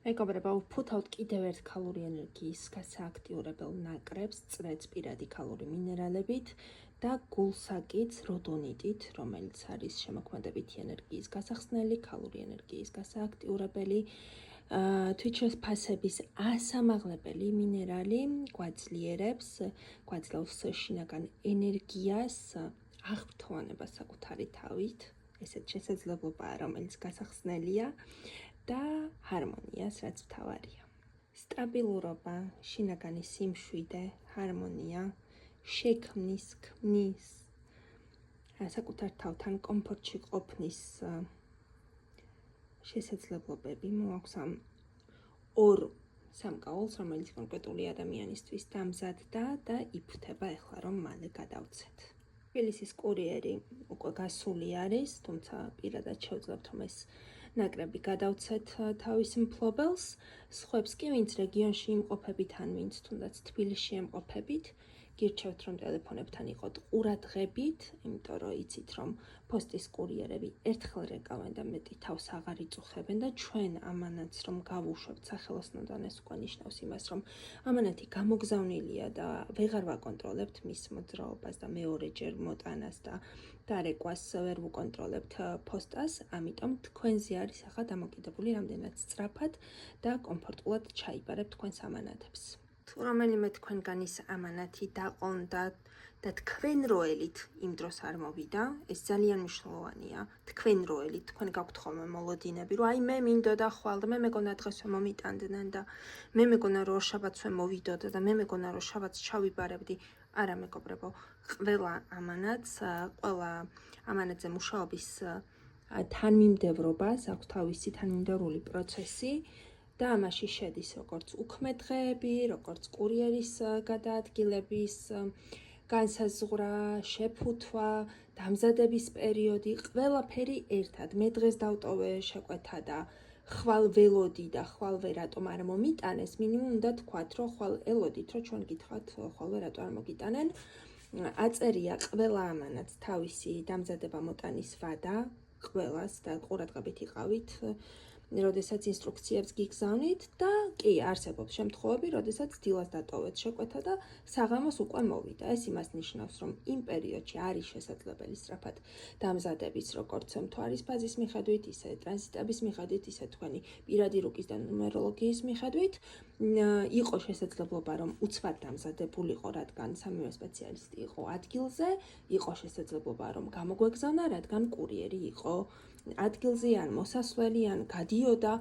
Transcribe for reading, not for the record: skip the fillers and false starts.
მეგობრებო, ვფუთავთ კიდევ ერთ ქალური ენერგიის გასააქტიურებელ ნაკრებს, წრეც პირადი ქალური მინერალებით და გულსაკიც როდონიტით, რომელიც არის შემოქმედებითი ენერგიის გასახსნელი, ქალური ენერგიის გასააქტიურებელი, თვითშეფასების ასამაღლებელი მინერალი, გვაძლევს შინაგან ენერგიას, აღფრთოვანებას საკუთარი თავით, ესეთ შესაძლებლობაა, რომელიც გასახსნელია და ჰარმონიას, რაც მთავარია. სტაბილურობა, შინაგანი სიმშვიდე, ჰარმონია, შექმნის, ქმნის, საკუთარ თავთან კომფორტში ყოფნის შესაძლებლობები მოაქვს ამ ორ სამკაულს, რომელიც კონკრეტული ადამიანისთვის დამზადდა და იფუთება ახლა, რომ მალე გადავცეთ. თბილისის კურიერი უკვე გასული არის, თუმცა პირადად შევძლებთ, რომ ეს ნაკრები გადავცეთ თავის მფლობელს, სხვებს კი, ვინც რეგიონში იმყოფებით, ან ვინც თუნდაც თბილისში ემყოფებით, გირჩევთ, რომ ტელეფონებთან იყოთ ყურადღებით, იმიტომ რომ იცით, რომ პოსტის კურიერები ერთხელ რეკავენ და მეტი თავს აღარ იწუხებენ და ჩვენ ამანათს რომ გავუშვებთ სახელოსნოდან, ეს უკვე ნიშნავს იმას, რომ ამანათი გამოგზავნილია და ვეღარ ვაკონტროლებთ მის მოძრაობას და მეორეჯერ მოტანას და დარეკვას ვერ ვუკონტროლებთ პოსტას, ამიტომ თქვენზე არის ახლა დამოკიდებული რამდენად სწრაფად და კომფორტულად ჩაიბარებთ თქვენს ამანათებს. თუ რომელიმე თქვენგანის ამანათი დაყონდა და თქვენ როელით იმ დროს არ მოვიდა, ეს ძალიან მნიშვნელოვანია. თქვენ როელით, თქვენ გაქვთ ხოლმე მოლოდინები, რომ აი მე მინდოდა ხვალ და მე მეგონა დღესვე მომიტანდნენ და მე მეგონა რომ შაბათსვე მოვიდოდა და მე მეგონა რომ შაბათს ჩავიბარებდი. არა მეგობრებო, ყველა ამანათზე მუშაობის თანმიმდევრობას აქვს თავისი თანმიმდევრული პროცესი და ამაში შედის როგორც უქმედღეები, როგორც კურიერის გადაადგილების განსაზღვრა, შეფუთვა, დამზადების პერიოდი, ყველაფერი ერთად. მე დღეს დავტოვე შეკვეთა და ხვალ ველოდი და ხვალვე რატომ არ მომიტანეს, მინიმუმ უნდა თქვათ, რომ ხვალ ელოდით, რომ ჩვენ გითხრათ, ხვალვე რატომ არ მოგიტანენ. აწერია ყველა ამანათს თავისი დამზადება მოტანის ვადა, ყველას და ყურადღებით იყავით, როდესაც ინსტრუქციებს გიგზავნით და კი არსებობს შემთხვევები, როდესაც დილას დატოვეთ შეკვეთა და საღამოს უკვე მოვიდა. ეს იმას ნიშნავს, რომ იმ პერიოდში არის შესაძლებელი სწრაფად დამზადების, როგორც მთვარის ფაზის მიხედვით, ისე ტრანზიტების მიხედვით, ისე თქვენი პირადი რუკის და ნუმეროლოგიის მიხედვით, იყო შესაძლებლობა, რომ უცბად დამზადებულიყო, რადგან სამივე სპეციალისტი იყო ადგილზე, იყო შესაძლებლობა, რომ გამოგვეგზავნა, რადგან კურიერი იყო ადგილზე ან მოსასვლელი ან გადიოდა.